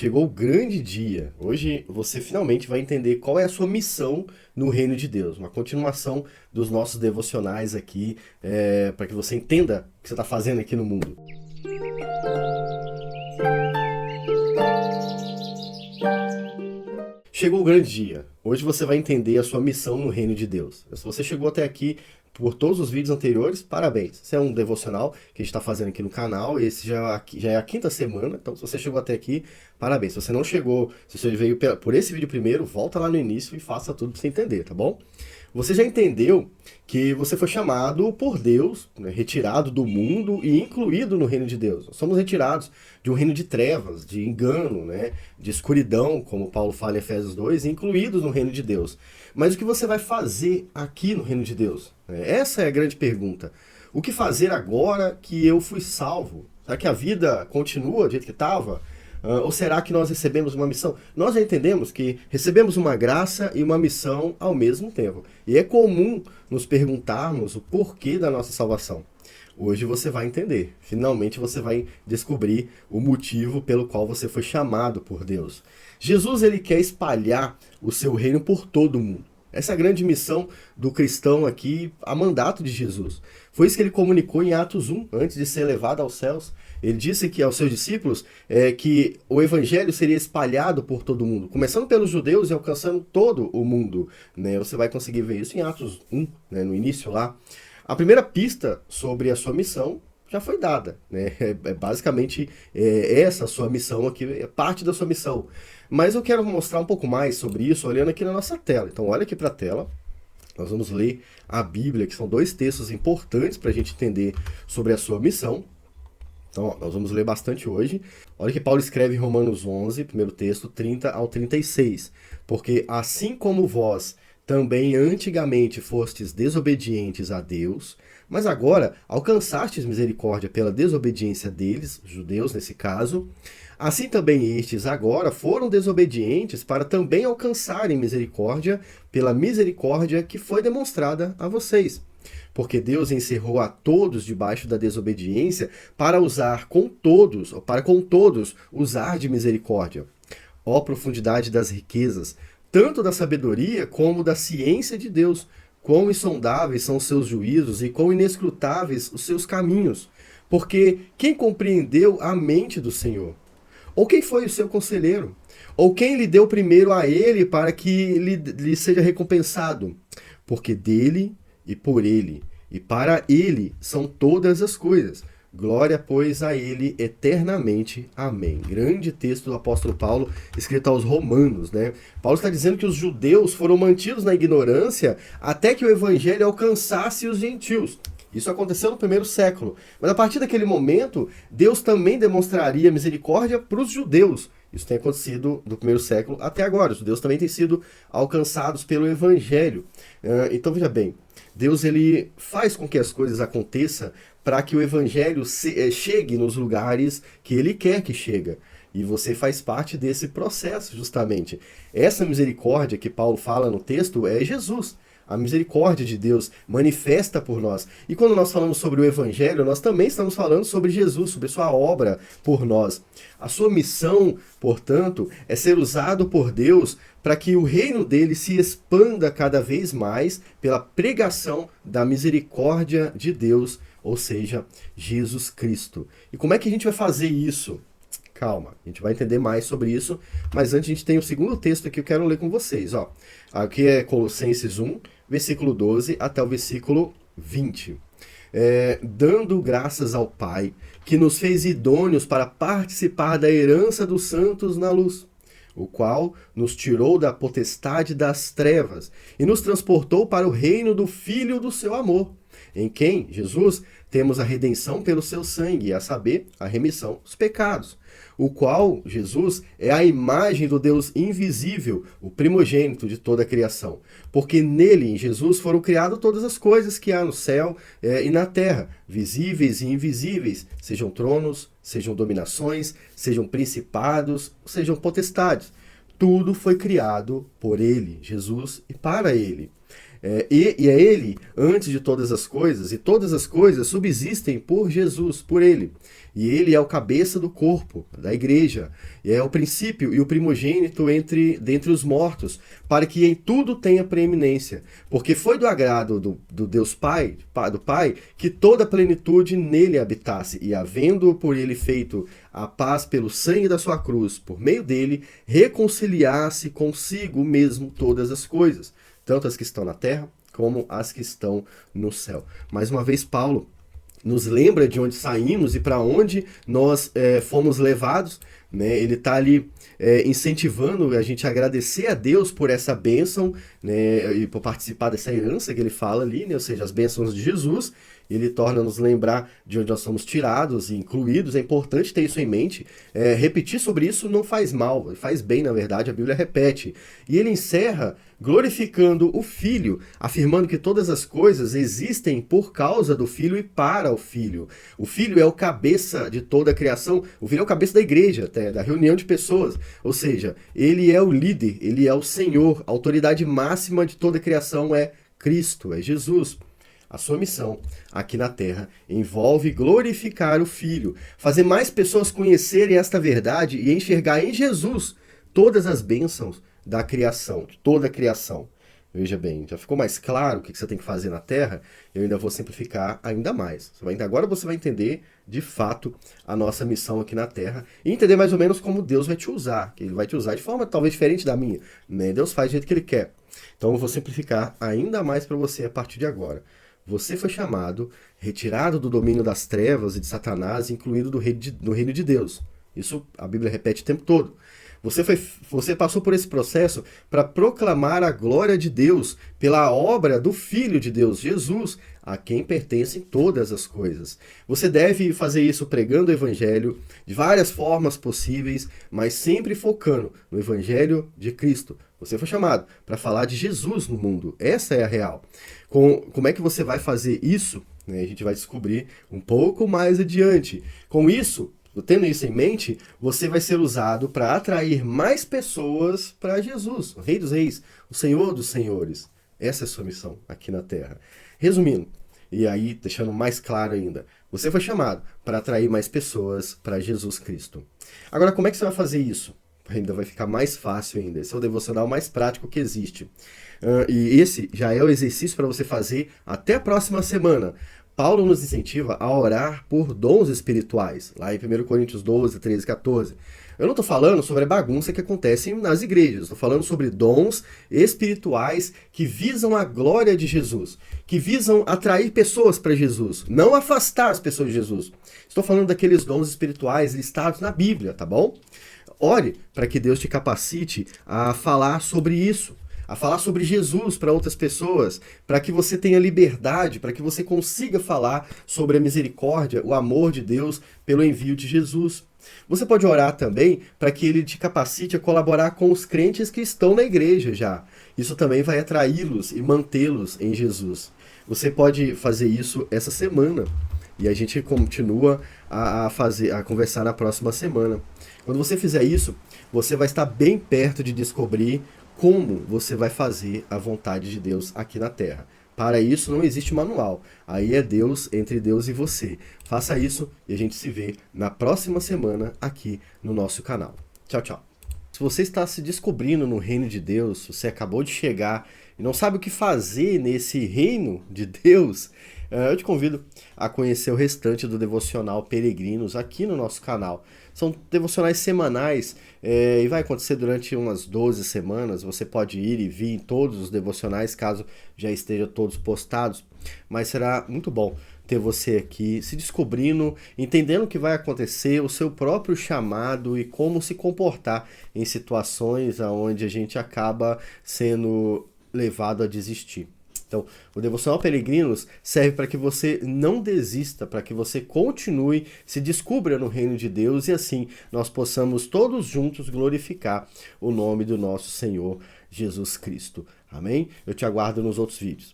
chegou o grande dia. Hoje você finalmente vai entender qual é a sua missão no reino de Deus. Uma continuação dos nossos devocionais aqui, para que você entenda o que você está fazendo aqui no mundo. Chegou o grande dia. Hoje você vai entender a sua missão no reino de Deus. Se você chegou até aqui por todos os vídeos anteriores, parabéns. Esse é um devocional que a gente está fazendo aqui no canal. Esse já é a quinta semana, então se você chegou até aqui, parabéns. Se você não chegou, se você veio por esse vídeo primeiro, volta lá no início e faça tudo para você entender, tá bom? Você já entendeu que você foi chamado por Deus, né, retirado do mundo e incluído no reino de Deus. Nós somos retirados de um reino de trevas, de engano, né, de escuridão, como Paulo fala em Efésios 2, e incluídos no reino de Deus. Mas o que você vai fazer aqui no reino de Deus? Essa é a grande pergunta. O que fazer agora que eu fui salvo? Será que a vida continua do jeito que estava? Ou será que nós recebemos uma missão? Nós já entendemos que recebemos uma graça e uma missão ao mesmo tempo. E é comum nos perguntarmos o porquê da nossa salvação. Hoje você vai entender. Finalmente você vai descobrir o motivo pelo qual você foi chamado por Deus. Jesus, ele quer espalhar o seu reino por todo o mundo. Essa é a grande missão do cristão aqui, a mandato de Jesus. Foi isso que ele comunicou em Atos 1, antes de ser levado aos céus. Ele disse que aos seus discípulos que o evangelho seria espalhado por todo o mundo, começando pelos judeus e alcançando todo o mundo. Né? Você vai conseguir ver isso em Atos 1, né, no início lá. A primeira pista sobre a sua missão já foi dada. Né? Basicamente, essa sua missão aqui, é parte da sua missão. Mas eu quero mostrar um pouco mais sobre isso olhando aqui na nossa tela. Então olha aqui para a tela. Nós vamos ler a Bíblia, que são dois textos importantes para a gente entender sobre a sua missão. Então, ó, nós vamos ler bastante hoje. Olha que Paulo escreve em Romanos 11, primeiro texto, 30 ao 36. Porque assim como vós também antigamente fostes desobedientes a Deus, mas agora alcançastes misericórdia pela desobediência deles, judeus nesse caso, assim também estes agora foram desobedientes para também alcançarem misericórdia pela misericórdia que foi demonstrada a vocês. Porque Deus encerrou a todos debaixo da desobediência para usar com todos, ou para com todos usar de misericórdia. Ó profundidade das riquezas, tanto da sabedoria como da ciência de Deus, quão insondáveis são os seus juízos e quão inescrutáveis os seus caminhos. Porque quem compreendeu a mente do Senhor? Ou quem foi o seu conselheiro? Ou quem lhe deu primeiro a ele para que lhe seja recompensado? Porque dele e por ele e para ele são todas as coisas. Glória, pois, a ele eternamente. Amém. Grande texto do apóstolo Paulo, escrito aos Romanos, né? Paulo está dizendo que os judeus foram mantidos na ignorância até que o evangelho alcançasse os gentios. Isso aconteceu no primeiro século. Mas a partir daquele momento, Deus também demonstraria misericórdia para os judeus. Isso tem acontecido do primeiro século até agora. Os judeus também têm sido alcançados pelo evangelho. Então, veja bem, Deus ele faz com que as coisas aconteçam para que o evangelho chegue nos lugares que ele quer que chegue. E você faz parte desse processo, justamente. Essa misericórdia que Paulo fala no texto é Jesus. A misericórdia de Deus manifesta por nós. E quando nós falamos sobre o Evangelho, nós também estamos falando sobre Jesus, sobre sua obra por nós. A sua missão, portanto, é ser usado por Deus para que o reino dele se expanda cada vez mais pela pregação da misericórdia de Deus, ou seja, Jesus Cristo. E como é que a gente vai fazer isso? Calma, a gente vai entender mais sobre isso, mas antes a gente tem o segundo texto aqui que eu quero ler com vocês. Ó. Aqui é Colossenses 1, versículo 12 até o versículo 20. Dando graças ao Pai, que nos fez idôneos para participar da herança dos santos na luz, o qual nos tirou da potestade das trevas e nos transportou para o reino do Filho do seu amor, em quem, Jesus, temos a redenção pelo seu sangue, a saber, a remissão dos pecados, o qual, Jesus, é a imagem do Deus invisível, o primogênito de toda a criação. Porque nele, em Jesus, foram criadas todas as coisas que há no céu e na terra, visíveis e invisíveis, sejam tronos, sejam dominações, sejam principados, sejam potestades. Tudo foi criado por ele, Jesus, e para ele. E é ele antes de todas as coisas, e todas as coisas subsistem por Jesus, por ele. E ele é o cabeça do corpo, da igreja, e é o princípio e o primogênito dentre os mortos, para que em tudo tenha preeminência. Porque foi do agrado do Deus Pai, do Pai, que toda a plenitude nele habitasse, e havendo por ele feito a paz pelo sangue da sua cruz, por meio dele, reconciliasse consigo mesmo todas as coisas, tanto as que estão na terra como as que estão no céu. Mais uma vez, Paulo nos lembra de onde saímos e para onde nós fomos levados, né? Ele está ali incentivando a gente a agradecer a Deus por essa bênção, né? E por participar dessa herança que ele fala ali, né? Ou seja, as bênçãos de Jesus. Ele torna-nos lembrar de onde nós somos tirados e incluídos. É importante ter isso em mente. Repetir sobre isso não faz mal, faz bem, na verdade, a Bíblia repete. E ele encerra glorificando o Filho, afirmando que todas as coisas existem por causa do Filho e para o Filho. O Filho é o cabeça de toda a criação, o Filho é o cabeça da igreja, até, da reunião de pessoas. Ou seja, ele é o líder, ele é o Senhor, a autoridade máxima de toda a criação é Cristo, é Jesus. A sua missão aqui na Terra envolve glorificar o Filho, fazer mais pessoas conhecerem esta verdade e enxergar em Jesus todas as bênçãos da criação, de toda a criação. Veja bem, já ficou mais claro o que você tem que fazer na Terra? Eu ainda vou simplificar ainda mais. Agora você vai entender, de fato, a nossa missão aqui na Terra e entender mais ou menos como Deus vai te usar, que Ele vai te usar de forma talvez diferente da minha, né? Deus faz do jeito que Ele quer. Então eu vou simplificar ainda mais para você a partir de agora. Você foi chamado, retirado do domínio das trevas e de Satanás, incluído no reino de Deus. Isso a Bíblia repete o tempo todo. Você passou por esse processo para proclamar a glória de Deus pela obra do Filho de Deus, Jesus, a quem pertencem todas as coisas. Você deve fazer isso pregando o Evangelho de várias formas possíveis, mas sempre focando no Evangelho de Cristo. Você foi chamado para falar de Jesus no mundo. Essa é a real. Como é que você vai fazer isso? A gente vai descobrir um pouco mais adiante. Com isso, tendo isso em mente, você vai ser usado para atrair mais pessoas para Jesus, o Rei dos Reis, o Senhor dos Senhores. Essa é a sua missão aqui na Terra. Resumindo, e aí deixando mais claro ainda, você foi chamado para atrair mais pessoas para Jesus Cristo. Agora, como é que você vai fazer isso? Ainda vai ficar mais fácil ainda. Esse é o devocional mais prático que existe. E esse já é o exercício para você fazer até a próxima semana. Paulo nos incentiva a orar por dons espirituais, lá em 1 Coríntios 12, 13 e 14. Eu não estou falando sobre a bagunça que acontece nas igrejas, estou falando sobre dons espirituais que visam a glória de Jesus, que visam atrair pessoas para Jesus, não afastar as pessoas de Jesus. Estou falando daqueles dons espirituais listados na Bíblia, tá bom? Ore para que Deus te capacite a falar sobre isso, a falar sobre Jesus para outras pessoas, para que você tenha liberdade, para que você consiga falar sobre a misericórdia, o amor de Deus pelo envio de Jesus. Você pode orar também para que Ele te capacite a colaborar com os crentes que estão na igreja já. Isso também vai atraí-los e mantê-los em Jesus. Você pode fazer isso essa semana e a gente continua a conversar na próxima semana. Quando você fizer isso, você vai estar bem perto de descobrir como você vai fazer a vontade de Deus aqui na Terra. Para isso não existe manual. Aí é Deus, entre Deus e você. Faça isso e a gente se vê na próxima semana aqui no nosso canal. Tchau, tchau. Se você está se descobrindo no reino de Deus, você acabou de chegar e não sabe o que fazer nesse reino de Deus, eu te convido a conhecer o restante do Devocional Peregrinos aqui no nosso canal. São devocionais semanais e vai acontecer durante umas 12 semanas. Você pode ir e vir em todos os devocionais, caso já estejam todos postados. Mas será muito bom ter você aqui se descobrindo, entendendo o que vai acontecer, o seu próprio chamado e como se comportar em situações onde a gente acaba sendo levado a desistir. Então, o Devocional Peregrinos serve para que você não desista, para que você continue, se descubra no reino de Deus e assim nós possamos todos juntos glorificar o nome do nosso Senhor Jesus Cristo. Amém? Eu te aguardo nos outros vídeos.